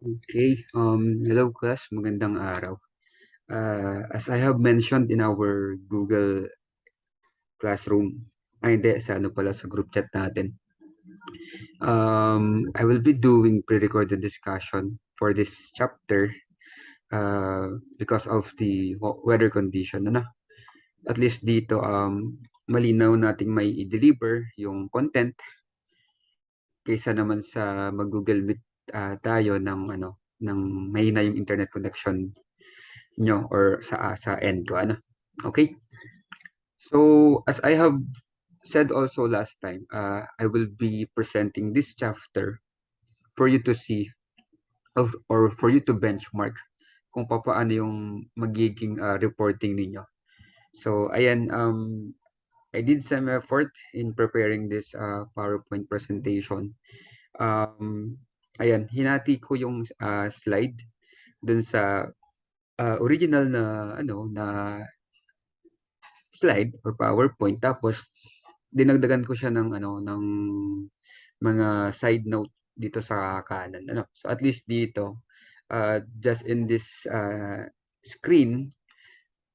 Okay, hello class, magandang araw. As I have mentioned in our Google Classroom, hindi, sa ano pala, sa group chat natin, I will be doing pre-recorded discussion for this chapter because of the weather condition, ano? At least dito, malinaw nating may i-deliver yung content kaysa naman sa mag-Google Meet tayo ng ano, ng mahina yung internet connection nyo or sa end ko ano. Okay? So as I have said also last time, I will be presenting this chapter for you to see or for you to benchmark kung paano yung magiging reporting ninyo. So ayan, I did some effort in preparing this PowerPoint presentation. Ayan, hinati ko yung slide dun sa original na ano na slide or PowerPoint, tapos dinagdagan ko siya ng ano ng mga side note dito sa kanan ano. So at least dito just in this screen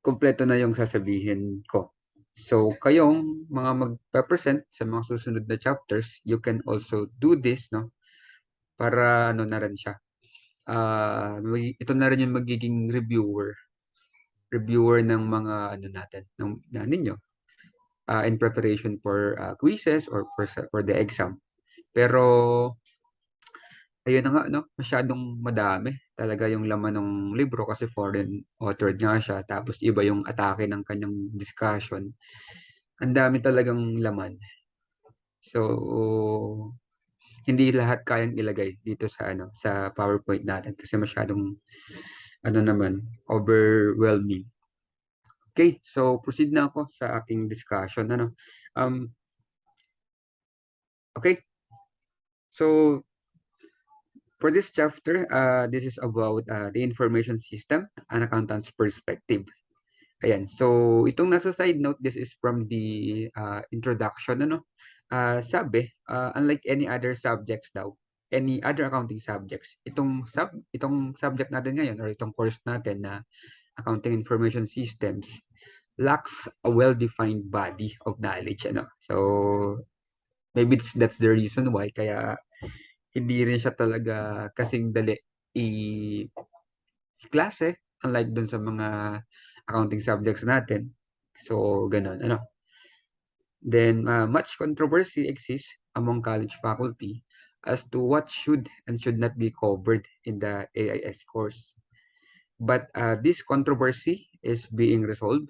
kumpleto na yung sasabihin ko. So kayong mga magpe-present sa mga susunod na chapters, you can also do this no para ano na rin siya. Ito na rin yung magiging reviewer ng mga ano natin ng ninyo in preparation for quizzes or for the exam. Pero ayun na nga no, masyadong madami talaga yung laman ng libro kasi foreign authored nga siya, tapos iba yung atake ng kanyang discussion. Ang dami talagang laman. So hindi lahat kayang ilagay dito sa ano sa PowerPoint natin kasi masyadong ano naman overwhelming. Okay, so proceed na ako sa aking discussion ano. Um okay. So for this chapter, this is about the information system, an accountant's perspective. Ayan. So, itong nasa side note, this is from the introduction. Ano? Sabi, unlike any other subjects daw, any other accounting subjects, itong subject natin ngayon or itong course natin na accounting information systems lacks a well-defined body of knowledge. Ano? So, maybe that's the reason why kaya hindi rin siya talaga kasing dali i-klase unlike dun sa mga accounting subjects natin. So, ganun. Ano? Then, much controversy exists among college faculty as to what should and should not be covered in the AIS course. But this controversy is being resolved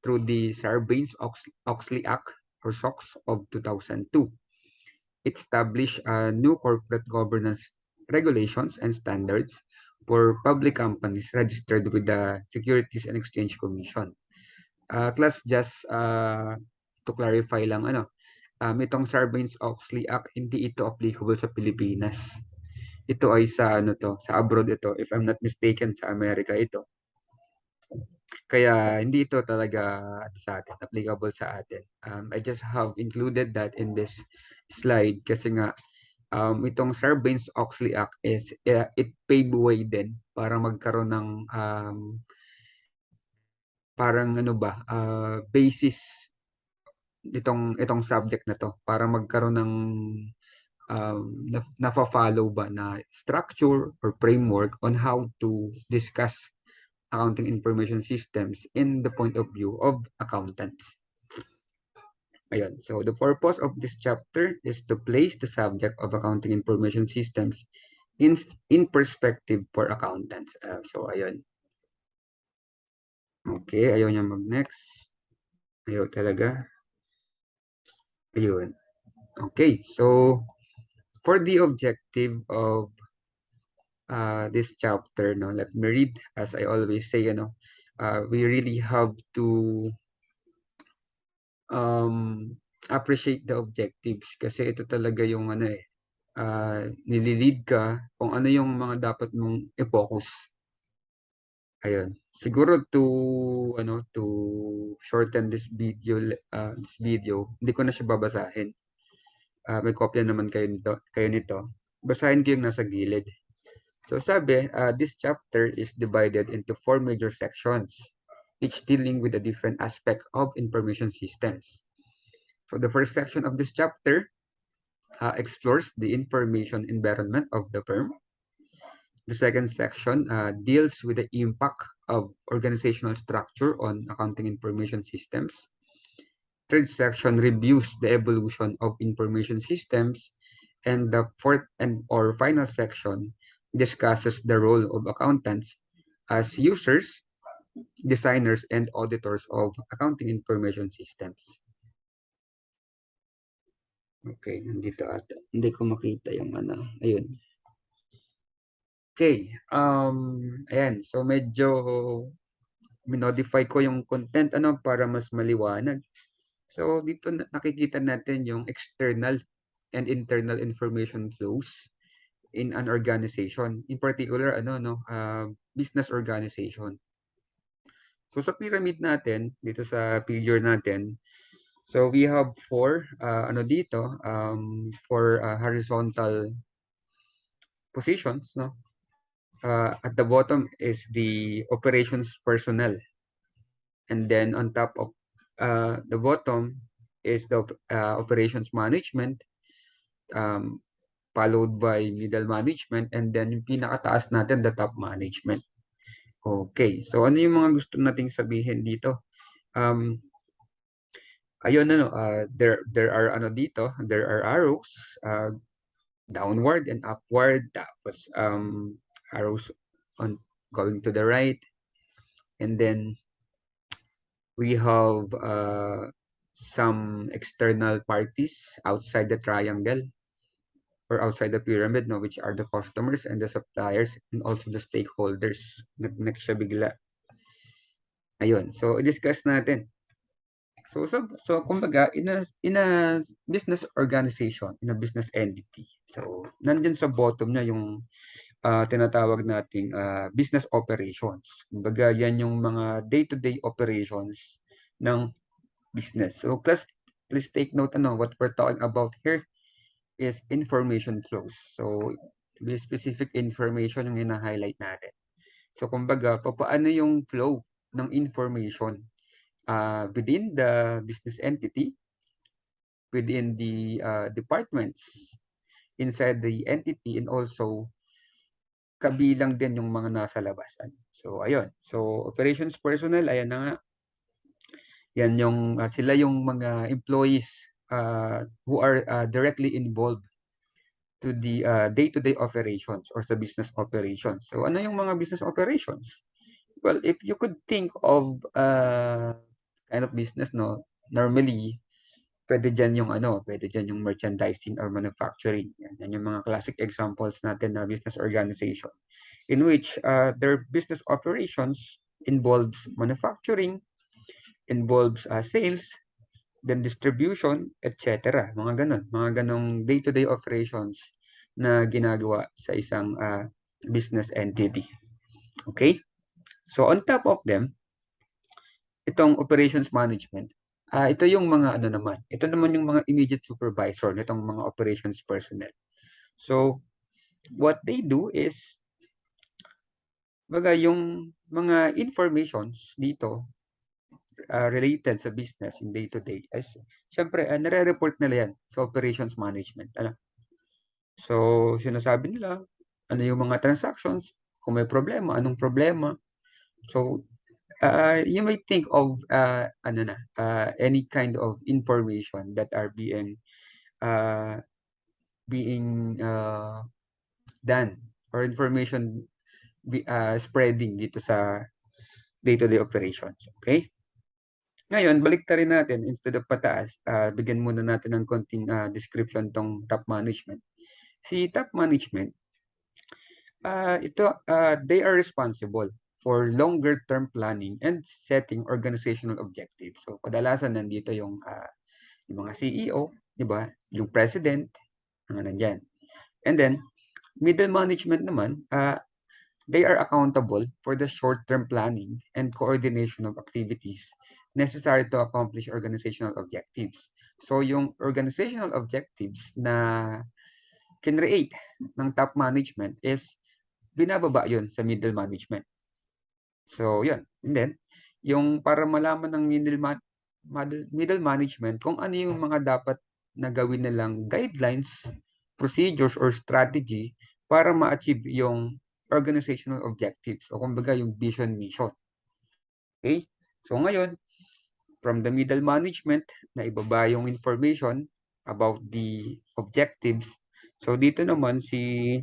through the Sarbanes-Oxley Act or SOX of 2002. It established new corporate governance regulations and standards for public companies registered with the Securities and Exchange Commission. Class, just to clarify lang, itong Sarbanes-Oxley Act, hindi ito applicable sa Pilipinas. Ito ay sa, sa abroad ito. If I'm not mistaken, sa Amerika ito. Kaya hindi ito talaga sa atin, applicable sa atin. I just have included that in this slide kasi nga itong Sarbanes-Oxley Act is it paved way din para magkaroon ng parang ano ba basis itong subject na to para magkaroon ng nafa-follow ba na structure or framework on how to discuss accounting information systems in the point of view of accountants. Ayun. So the purpose of this chapter is to place the subject of accounting information systems in perspective for accountants. So ayun. Okay, ayaw niya mag-next. Ayaw talaga. Ayun. Okay, so for the objective of this chapter, no, let me read as I always say, we really have to appreciate the objectives kasi ito talaga yung ano nililid ka kung ano yung mga dapat mong i-focus. Ayun. Siguro to shorten this video, hindi ko na siya babasahin. May kopya naman kayo nito. basahin ko yung nasa gilid. So sabi, this chapter is divided into 4 major sections, each dealing with a different aspect of information systems. So the first section of this chapter explores the information environment of the firm. The second section deals with the impact of organizational structure on accounting information systems. Third section reviews the evolution of information systems, and the fourth and or final section discusses the role of accountants as users, designers, and auditors of accounting information systems. Okay, nandito ata. Hindi ko makita yung ano. Ayun. Okay. Ayan. So medyo minodify ko yung content ano para mas maliwanag. So dito nakikita natin yung external and internal information flows in an organization. In particular, business organization. So sa pyramid natin, dito sa figure natin, so we have four horizontal positions, no? At the bottom is the operations personnel, and then on top of the bottom is the operations management, um, followed by middle management, and then yung pinakataas natin, the top management. Okay, so ano yung mga gusto nating sabihin dito? Ayun there are there are arrows downward and upward, tapos arrows on going to the right, and then we have some external parties outside the triangle or outside the pyramid, no, which are the customers and the suppliers and also the stakeholders. Nag-next siya bigla. Ayun, so i-discuss natin. So kumbaga, in a business organization, in a business entity, so nandyan sa bottom niya yung tinatawag nating business operations. Kumbaga, yan yung mga day-to-day operations ng business. So please take note, what we're talking about here is information flows. So be specific information yung hina-highlight natin. So kumbaga, paano yung flow ng information within the business entity, within the departments inside the entity, and also kabilang din yung mga nasa labasan. So ayun. So operations personnel, ayan na nga. Yan yung sila yung mga employees who are directly involved to the day-to-day operations or sa business operations. So ano yung mga business operations? Well, if you could think of kind of business, no, normally pwede dyan yung merchandising or manufacturing. Yan yung mga classic examples natin na business organization in which their business operations involves manufacturing, involves sales, then distribution, etc. Mga ganong day-to-day operations na ginagawa sa isang business entity. Okay? So on top of them, itong operations management, ito yung mga ito naman yung mga immediate supervisor nitong mga operations personnel. So what they do is, yung mga informations dito related sa business in day-to-day, as syempre, nare-report nila yan sa operations management. So, sinasabi nila, ano yung mga transactions, kung may problema, anong problema. So, you might think of any kind of information that are being done or information spreading dito sa day-to-day operations. Okay? Ngayon, baliktarin natin, instead of pataas, bigyan muna natin ng konting description tong top management. Si top management, they are responsible for longer term planning and setting organizational objectives. So kadalasan nandito yung mga CEO, di ba? Yung president, nandyan. And then middle management naman, they are accountable for the short-term planning and coordination of activities necessary to accomplish organizational objectives. So yung organizational objectives na kinreate ng top management is binababa yun sa middle management. So, yun. And then, yung para malaman ng middle management kung ano yung mga dapat na gawin nilang guidelines, procedures, or strategy para ma-achieve yung organizational objectives o kumbaga yung vision mission. Okay? So, ngayon, from the middle management, na ibaba yung information about the objectives. So, dito naman si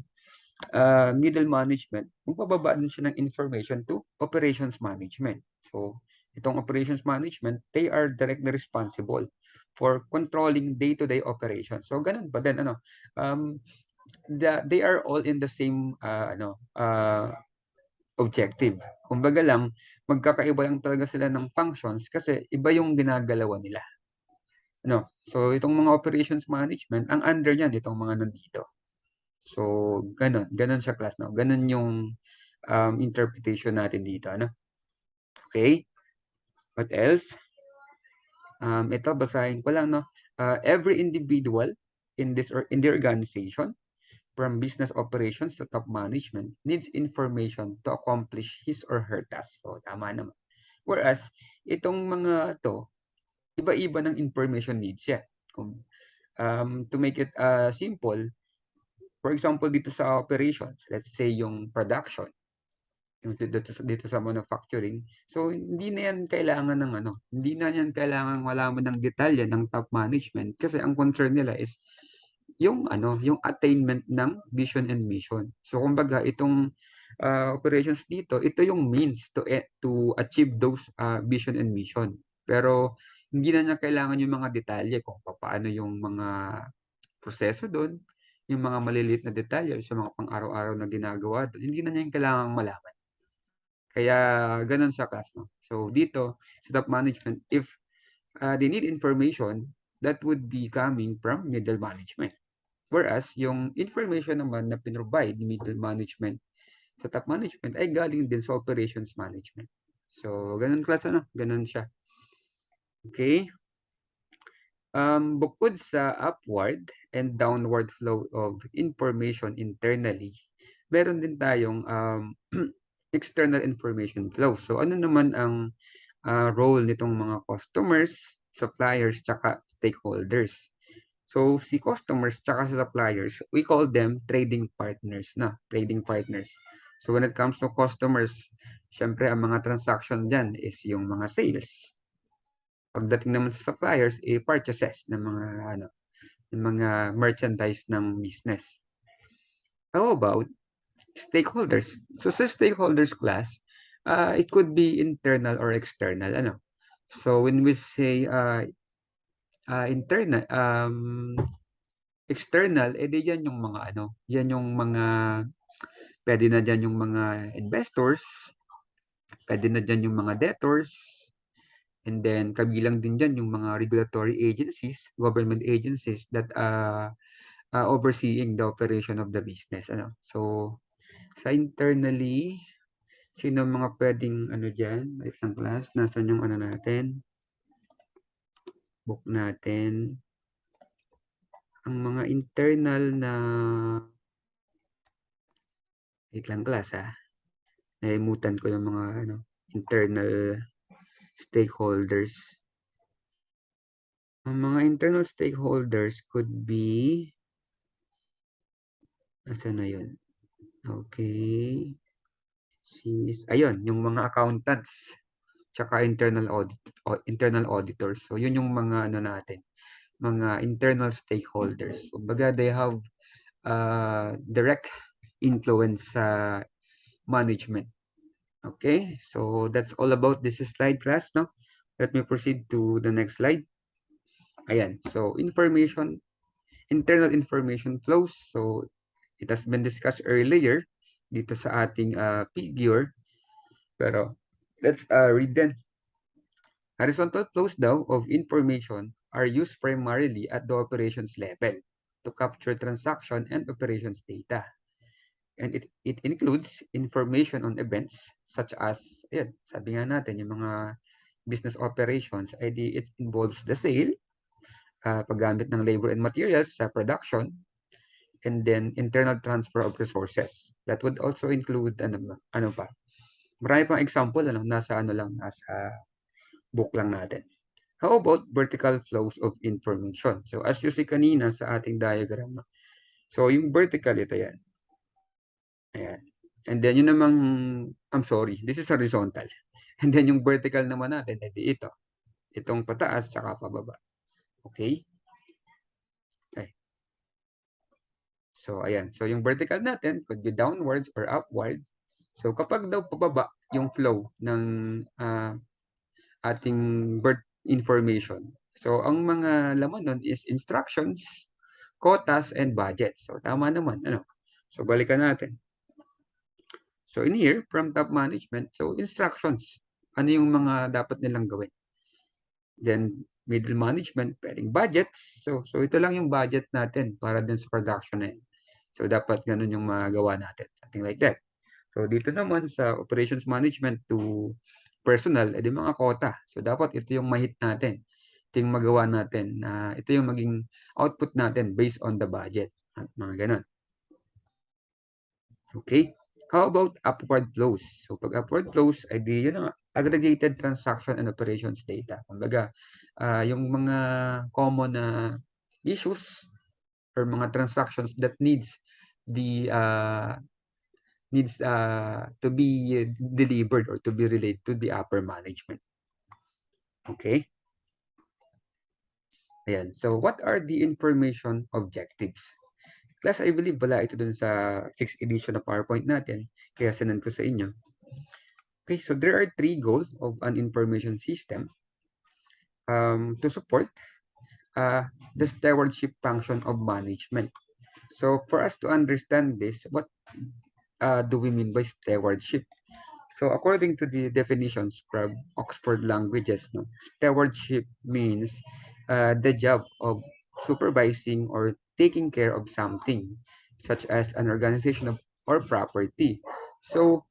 middle management, magpababa din siya ng information to operations management. So, itong operations management, they are directly responsible for controlling day-to-day operations. So, ganun pa din, they are all in the same, objective. Kumbaga lang, magkakaiba lang talaga sila ng functions kasi iba yung ginagalawan nila. So, itong mga operations management, ang under niyan, itong mga nandito. So, ganun siya class, no? Ganun yung interpretation natin dito, Okay? What else? Ito, basahin ko lang, no? Every individual in the organization, from business operations to top management, needs information to accomplish his or her task. So, tama naman. Whereas, itong mga to, iba-iba ng information needs yan. To make it simple, for example, dito sa operations, let's say yung production, yung dito sa manufacturing. So, hindi na yan kailangan ng hindi na yan kailangan malaman ng detalye ng top management kasi ang concern nila is yung yung attainment ng vision and mission. So, kumbaga, itong operations dito, ito yung means to achieve those vision and mission. Pero, hindi na niya kailangan yung mga detalye kung paano yung mga proseso doon, yung mga maliliit na detalye sa mga pang-araw-araw na ginagawa doon, hindi na niya yung kailangang malaman. Kaya ganun siya class, no? So dito, sa top management, if they need information, that would be coming from middle management. Whereas, yung information naman na pinrovide ni middle management sa top management ay galing din sa operations management. So, ganun class, ganun siya. Okay? Bukod sa upward and downward flow of information internally, meron din tayong external information flow. So, ano naman ang role nitong mga customers, suppliers, tsaka stakeholders? So, si customers tsaka sa suppliers, we call them trading partners trading partners. So, when it comes to customers, syempre, ang mga transaction dyan is yung mga sales. Pagdating naman sa suppliers, purchases ng mga merchandise ng business. How about stakeholders? So sa stakeholders class, it could be internal or external, So when we say internal, external, di yan yung mga yan yung mga pwede na dyan yung mga investors, pwede na dyan yung mga debtors, and then kabilang din dyan yung mga regulatory agencies, government agencies that overseeing the operation of the business. So, sa internally, sino mga pwedeng dyan? Wait lang class, nasan yung natin? Book natin. Ang mga internal na wait lang class naimutan ko yung mga internal stakeholders. Ang mga internal stakeholders could be nasaan na yun? Okay. Ayun, yung mga accountants tsaka internal auditors. So yun yung mga natin, mga internal stakeholders. Kumbaga they have direct influence sa management. Okay? So that's all about this slide class, no? Let me proceed to the next slide. Ayan. So internal information flows. So it has been discussed earlier dito sa ating figure. Pero let's read them. Horizontal flows daw of information are used primarily at the operations level to capture transaction and operations data. And it includes information on events such as, sabi nga natin, yung mga business operations, it involves the sale, paggamit ng labor and materials sa production, and then internal transfer of resources. That would also include ano pa. Marami pang example nasa nasa book lang natin. How about vertical flows of information? So as you see kanina sa ating diagram, so yung vertical ito yan. Ayan. And then yun namang, I'm sorry, this is horizontal. And then yung vertical naman natin, edi ito. Itong pataas tsaka pababa. Okay? Okay. So ayan. So yung vertical natin could be downwards or upwards. So kapag daw pababa yung flow ng ating birth information. So ang mga laman nun is instructions, quotas, and budgets. So tama naman. So balikan natin. So in here, from top management, so instructions. Ano yung mga dapat nilang gawin? Then middle management, pwedeng budgets. So ito lang yung budget natin para din sa production na yun. So dapat ganun yung magawa natin. Something like that. So dito naman sa operations management to personal, edi mga quota. So dapat ito yung mahit natin. Ito yung magawa natin. Ito yung maging output natin based on the budget. At mga ganun. Okay? How about upward flows? So pag upward flows, ay di yun ang aggregated transaction and operations data. Kumbaga, yung mga common na issues or mga transactions that the needs to be delivered or to be relayed to the upper management. Okay? Ayan. So what are the information objectives? Class, I believe wala ito dun sa 6th edition na PowerPoint natin. Kaya sinend ko sa inyo. Okay, so there are 3 goals of an information system to support the stewardship function of management. So for us to understand this, what do we mean by stewardship? So according to the definitions from Oxford Languages, stewardship means the job of supervising or taking care of something, such as an organization or property. So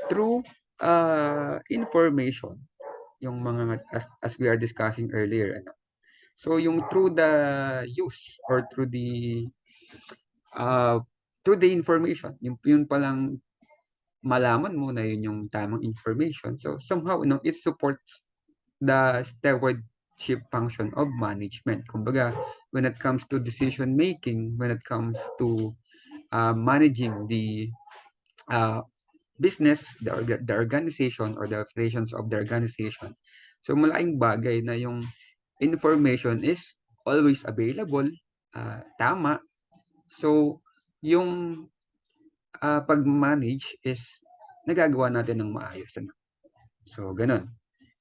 through information, yung mga as we are discussing earlier, so yung through the use or uh, through the information, yun palang malaman mo na yun yung tamang information. So somehow, it supports the stewardship function of management. Kumbaga, when it comes to decision making, when it comes to managing the business, the organization or the operations of the organization. So malaking bagay na yung information is always available, tama. So yung pag-manage is nagagawa natin ng maayos. So, ganun.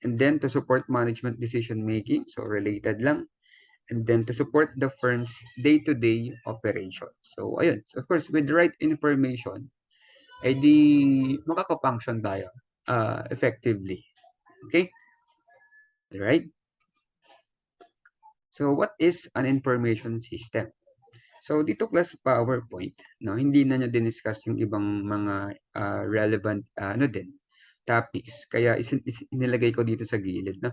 And then to support management decision making, so related lang. And then to support the firm's day-to-day operations. So, ayun. So, of course, with the right information, ay di makaka-function tayo effectively. Okay? Right? So, what is an information system? So dito class PowerPoint, hindi na niya diniscuss yung ibang mga relevant din topics. Kaya inilagay ko dito sa gilid, no?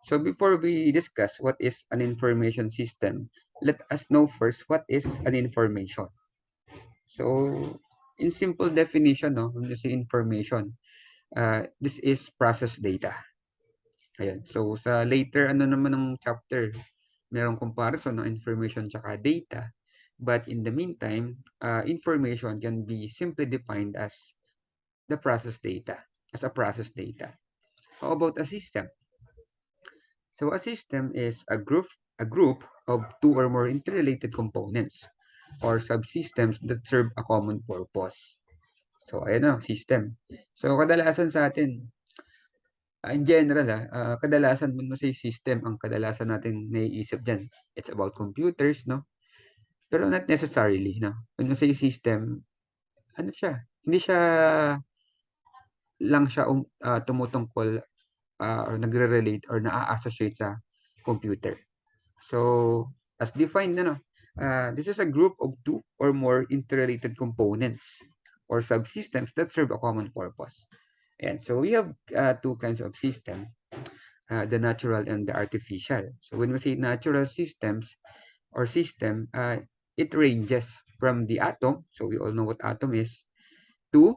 So before we discuss what is an information system, let us know first what is an information. So in simple definition, when you say information, this is process data. Ayan. So sa later naman ng chapter, merong comparison ng information tsaka data. But in the meantime, information can be simply defined as the process data, as a process data. How about a system? So a system is a group of 2 or more interrelated components or subsystems that serve a common purpose. So ayan na, system. So kadalasan sa atin, in general, kadalasan when mo say system, ang kadalasan natin naiisip dyan, it's about computers, no? Pero not necessarily, no? When you say system, ano siya? Hindi siya lang siya tumutungkol or nagre-relate or naa-associate sa computer. So, as defined, this is a group of 2 or more interrelated components or subsystems that serve a common purpose. And so we have 2 kinds of system, the natural and the artificial. So when we say natural systems or system, it ranges from the atom, so we all know what atom is, to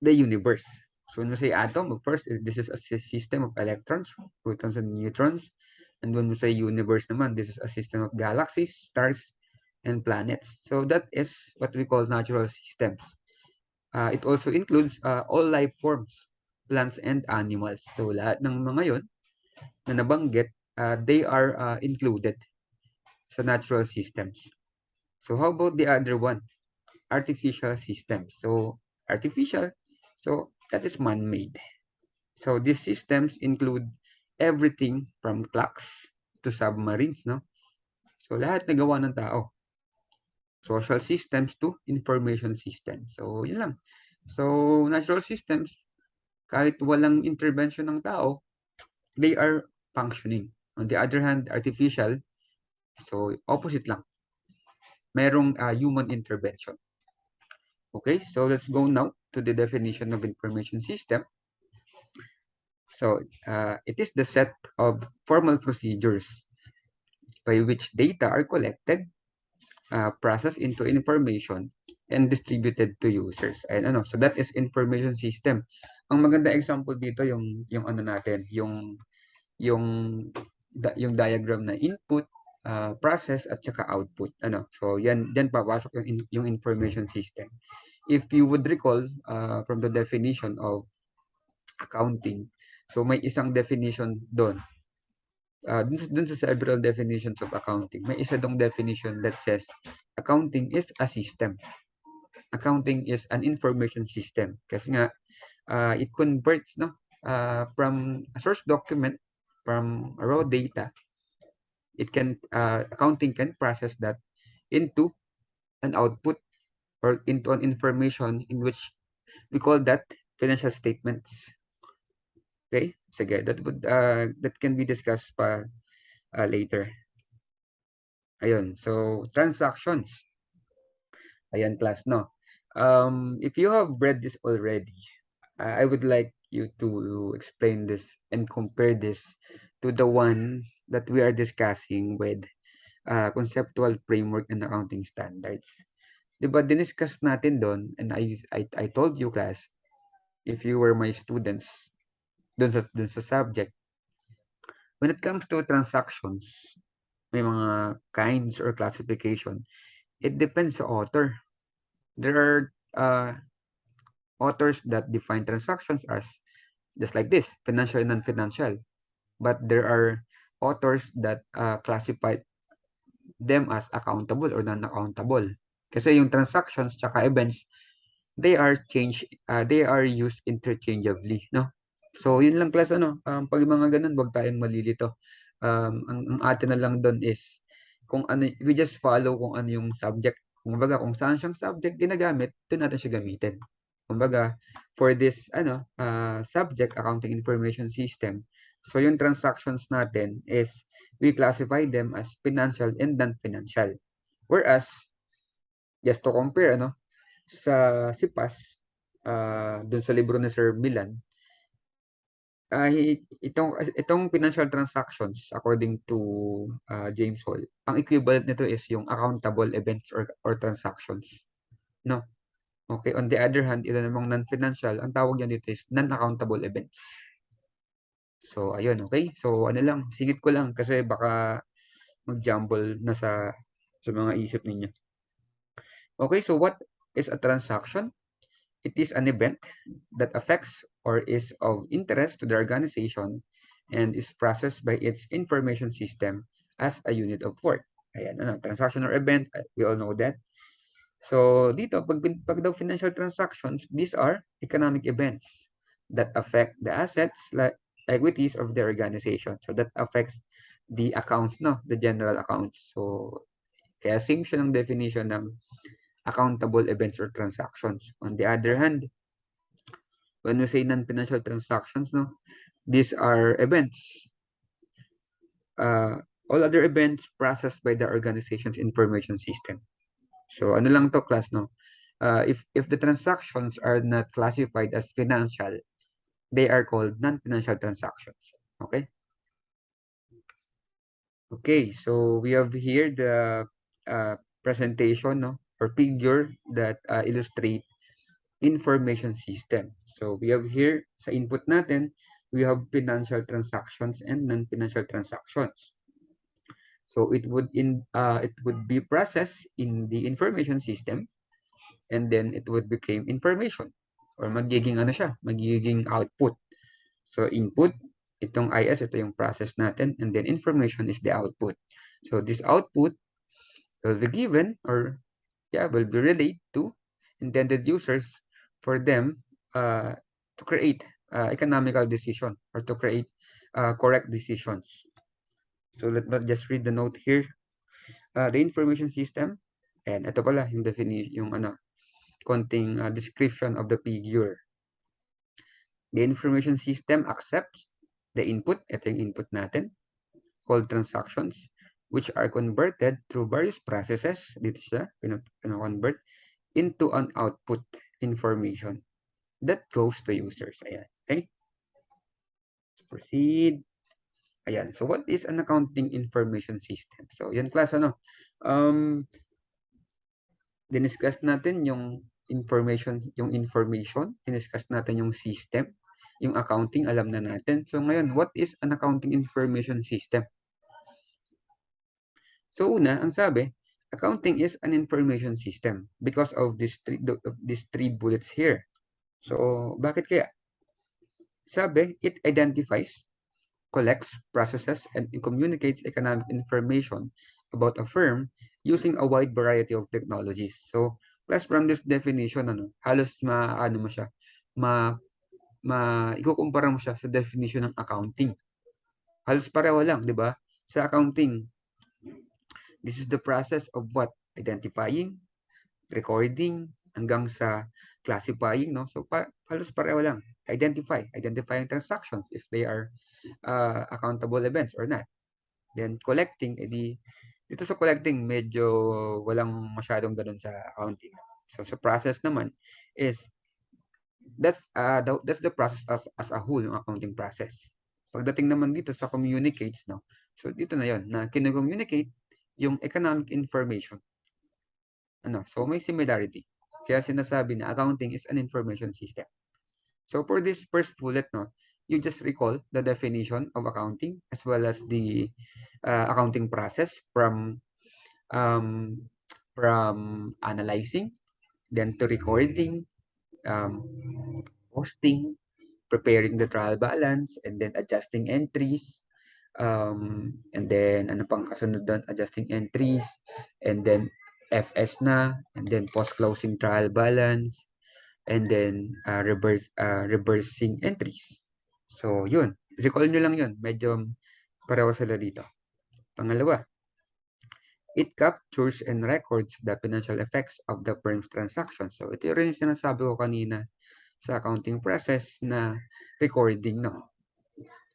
the universe. So when we say atom, of course, this is a system of electrons, protons, and neutrons. And when we say universe naman, this is a system of galaxies, stars, and planets. So that is what we call natural systems. It also includes all life forms, plants and animals. So lahat ng mga yon na nabanggit, they are included sa natural systems. So how about the other one? Artificial systems. So artificial, so that is man-made. So these systems include everything from clocks to submarines, no? So lahat na gawa ng tao. Social systems to information systems. So yun lang. So natural systems, kahit walang intervention ng tao, they are functioning. On the other hand, artificial, so opposite lang. Merong human intervention. Okay, so let's go now to the definition of information system. So it is the set of formal procedures by which data are collected, processed into information, and distributed to users. And ano, so that is information system. Ang maganda example dito yung ano natin, yung yung diagram na input, process at saka output. Ano, so yan papasok yung information system. If you would recall from the definition of accounting, so may isang definition doon. Dun sa several definitions of accounting, may isa dong definition that says accounting is a system. Accounting is an information system. Kasi nga, it converts from a source document, from raw data, accounting can process that into an output or into an information in which we call that financial statements. Okay? Sige, that can be discussed pa later. Ayun, so transactions. Ayan, class, no? If you have read this already, I would like you to explain this and compare this to the one that we are discussing with conceptual framework and accounting standards. Diba, diniscuss natin doon, and I told you, class, if you were my students dun sa subject, when it comes to transactions, may mga kinds or classification, it depends sa author. There are authors that define transactions as just like this, financial and non-financial. But there are authors that classify them as accountable or non-accountable. Kasi yung transactions tsaka events, they are used interchangeably, no? So yun lang, class, pag mga ganun, wag tayong malilito. Ang atin na lang doon is kung ano, we just follow kung ano yung subject. Kung saan siyang subject ginagamit, doon natin siya gamitin. Kumbaga, for this subject, accounting information system, so yung transactions natin is we classify them as financial and non-financial. Whereas, just to compare, sa SIPAS, dun sa libro ni Sir Milan, itong financial transactions, according to James Hall, ang equivalent nito is yung accountable events or transactions. No? Okay, on the other hand, ito namang non-financial, ang tawag yan dito is non-accountable events. So, ayun, okay? So, ano lang, singit ko lang kasi baka mag-jumble na sa mga isip ninyo. Okay, so what is a transaction? It is an event that affects or is of interest to the organization and is processed by its information system as a unit of work. Ayan, transaction or event, we all know that. So, dito, pag daw financial transactions, these are economic events that affect the assets, like equities of the organization. So, that affects the accounts, the general accounts. So, kaya same siya ng definition ng accountable events or transactions. On the other hand, when we say non-financial transactions, these are events. All other events processed by the organization's information system. So, ano lang to, class, if the transactions are not classified as financial, they are called non-financial transactions. Okay? Okay, so we have here the presentation, no, or figure that illustrate information system. So we have here sa input natin, we have financial transactions and non-financial transactions. So it would be processed in the information system, and then it would become information, or magiging ano siya, magiging output. So input, itong IS, ito yung process natin, and then information is the output. So this output will be given, or will be relayed to intended users for them to create economical decision, or to create correct decisions. So let me just read the note here. The information system, and ito pala yung definition, yung konting description of the figure. The information system accepts the input, ito yung input natin, called transactions, which are converted through various processes, dito siya, convert into an output information that goes to users. Ayan. Okay? Let's proceed. Ayan. So, what is an accounting information system? So, yan class, diniscuss natin yung information, diniscuss natin yung system, yung accounting, alam na natin. So, ngayon, what is an accounting information system? So, una, ang sabi, accounting is an information system because of these three bullets here. So, bakit kaya? Sabi, it identifies, collects, processes, and communicates economic information about a firm using a wide variety of technologies. So, plus from this definition, halos ano mo siya, ikukumpara mo siya sa definition ng accounting. Halos pareho lang, di ba? Sa accounting, this is the process of what? Identifying, recording, hanggang sa classifying, no? So, halos pareho lang. Identifying transactions if they are accountable events or not. Then, collecting, dito sa collecting, medyo walang masyadong ganun sa accounting. So, sa process naman is, that's the process as a whole, yung accounting process. Pagdating naman dito sa communicates, no? So, dito na yon na kinocommunicate yung economic information. So, may similarity. Kaya sinasabi na accounting is an information system. So, for this first bullet, no, you just recall the definition of accounting as well as the accounting process from analyzing, then to recording, posting, preparing the trial balance, and then adjusting entries, and then ano pang kasunod doon, adjusting entries, and then FS na, and then post-closing trial balance, and then reversing entries. So, yun. Recall nyo lang yun. Medyo pareho sila dito. Pangalawa, it captures and records the financial effects of the firm's transactions. So, ito rin yung sinasabi ko kanina sa accounting process na recording, no?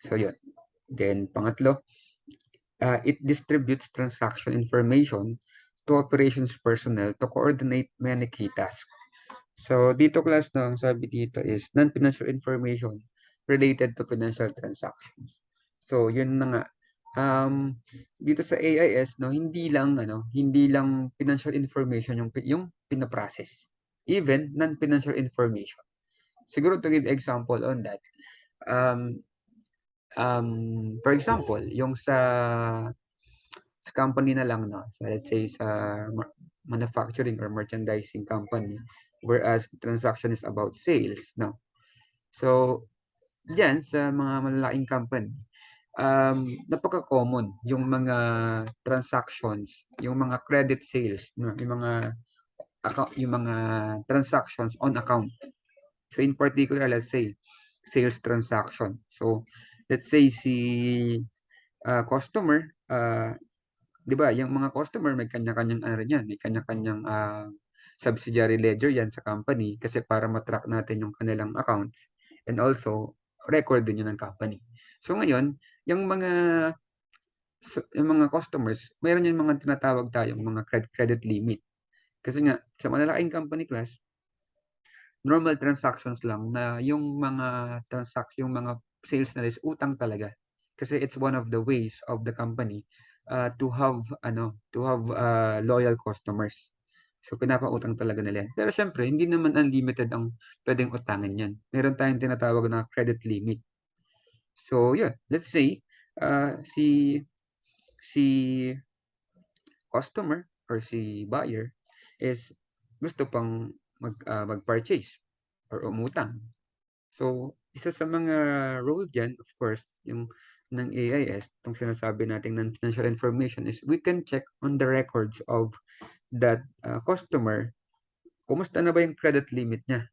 So, yun. Then, pangatlo, it distributes transaction information to operations personnel to coordinate many key tasks. So, dito class, no, sabi dito is non-financial information related to financial transactions. So, yun na nga. Dito sa AIS, no, hindi lang financial information yung pinaprocess. Even non-financial information. Siguro to give example on that, for example, yung sa company na lang, no, so let's say sa manufacturing or merchandising company, whereas the transaction is about sales, no. So, diyan sa mga malalaking company, napaka-common yung mga transactions, yung mga credit sales, no, yung mga transactions on account. So, in particular, let's say sales transaction. So, let's say si customer, di ba, yung mga customer may kanya-kanyang may kanya-kanyang subsidiary ledger yan sa company kasi para matrack natin yung kanilang accounts, and also record din yun ng company. So ngayon, yung mga customers, meron yung mga tinatawag tayong mga credit limit. Kasi nga sa malalaking company class, normal transactions lang na yung mga sales nila is utang talaga. Kasi it's one of the ways of the company to have loyal customers. So, pinapautang talaga nila yan. Pero syempre, hindi naman unlimited ang pwedeng utangin yan. Meron tayong tinatawag na credit limit. So, yun. Let's say, si customer or si buyer is gusto pang mag-purchase or umutang. So, isa sa mga role dyan, of course, yung ng AIS, itong sinasabi natin ng financial information is we can check on the records of that customer, kumusta na ba yung credit limit niya?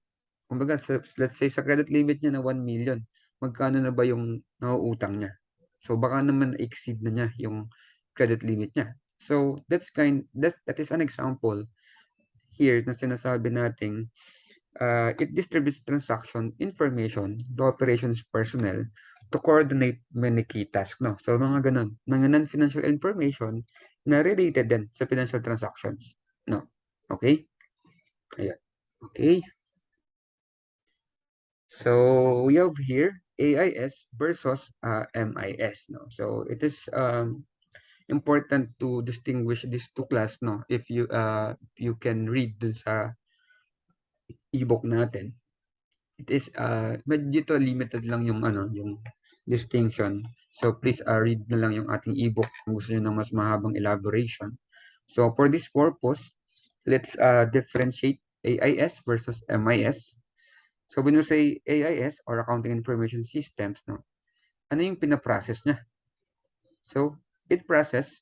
Kumbaga, let's say sa credit limit niya na 1 million, magkano na ba yung nauutang niya? So, baka naman exceed na niya yung credit limit niya. So, that is an example here na sinasabi nating it distributes transaction information to operations personnel to coordinate many key tasks. No? So, mga ganun. Mga non-financial information na related din sa financial transactions. No? Okay? Ayan. Okay. So, we have here AIS versus MIS. No? So, it is important to distinguish these two class. No? If you can read dun sa ebook natin. It is medyo limited lang yung yung distinction. So please read na lang yung ating ebook kung gusto niyo ng mas mahabang elaboration. So for this purpose, let's differentiate AIS versus MIS. So when you say AIS or Accounting Information Systems, no, ano yung pinaprocess niya? So it process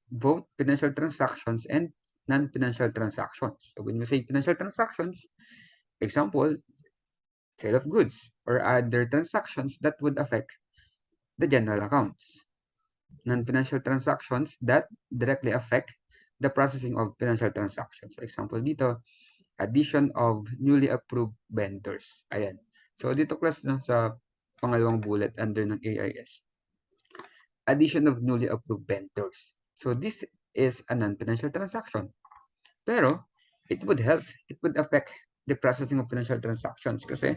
both financial transactions and non-financial transactions. So when you say financial transactions, example, sale of goods, or other transactions that would affect the general accounts. Non-financial transactions that directly affect the processing of financial transactions. For example, dito, addition of newly approved vendors. Ayan. So, dito class no, sa pangalawang bullet under ng AIS. Addition of newly approved vendors. So, this is a non-financial transaction. Pero, it would affect the processing of financial transactions kasi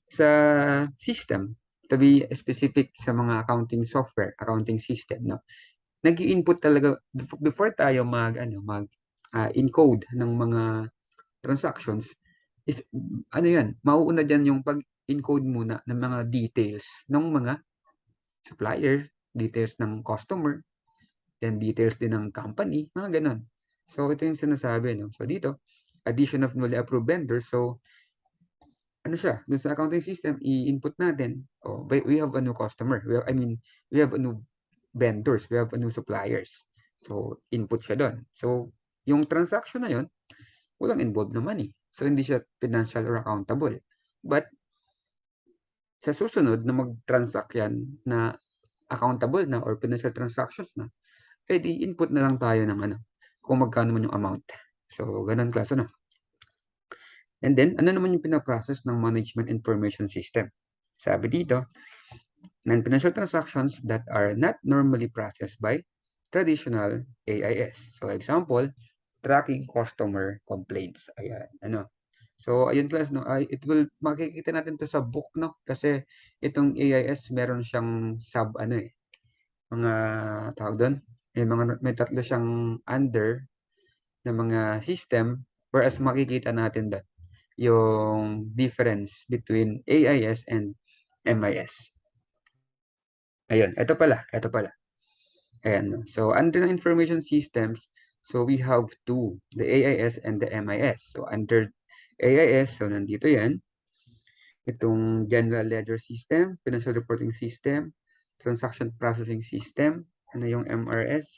sa system, to be specific sa mga accounting software, accounting system, no? Nag-i-input talaga before tayo mag-encode ng mga transactions is yan, mauuna diyan yung pag-encode muna ng mga details ng mga supplier, details ng customer, then details din ng company, mga ganun. So ito yung sinasabi, no? So dito, addition of newly approved vendors. So ano siya, dun sa accounting system, i-input natin, we have a new customer. We have a new vendors, we have a new suppliers. So, input siya doon. So, yung transaction na yun, walang involved na money. So, hindi siya financial or accountable. But, sa susunod na mag-transact yan na accountable na or financial transactions na, pwede input na lang tayo ng kung magkano man yung amount. So, ganun klase na. And then, ano naman yung pinaprocess ng management information system? Sabi dito, non-financial transactions that are not normally processed by traditional AIS. So, example, tracking customer complaints. Ayan, So, ayun class, no? Makikita natin to sa book, no? Kasi itong AIS, meron siyang mga tawag doon. May tatlo siyang under na mga system, whereas makikita natin doon yung difference between AIS and MIS. Ayun, ito pala. Ayan. So, under ng information systems, so we have two, the AIS and the MIS. So, under AIS, so nandito yan, itong General Ledger System, Financial Reporting System, Transaction Processing System, ano yung MRS,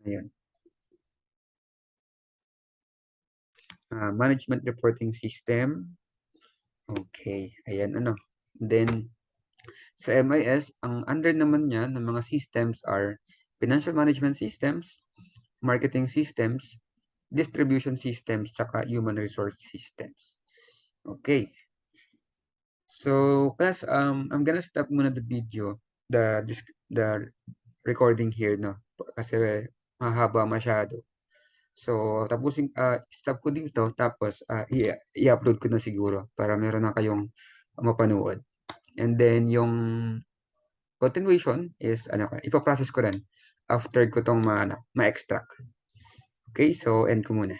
ayan. Management Reporting System. Okay, ayan Then, sa MIS, ang under naman niya ng mga systems are Financial Management Systems, Marketing Systems, Distribution Systems, tsaka Human Resource Systems. Okay. So, class, I'm gonna stop muna the video, the recording here, no? Kasi mahaba masyado. So, stop ko dito, tapos i-upload ko na siguro para meron na kayong mapanood. And then yung continuation is ipo-process ko rin after ko tong ma-extract. Okay, so end ko muna.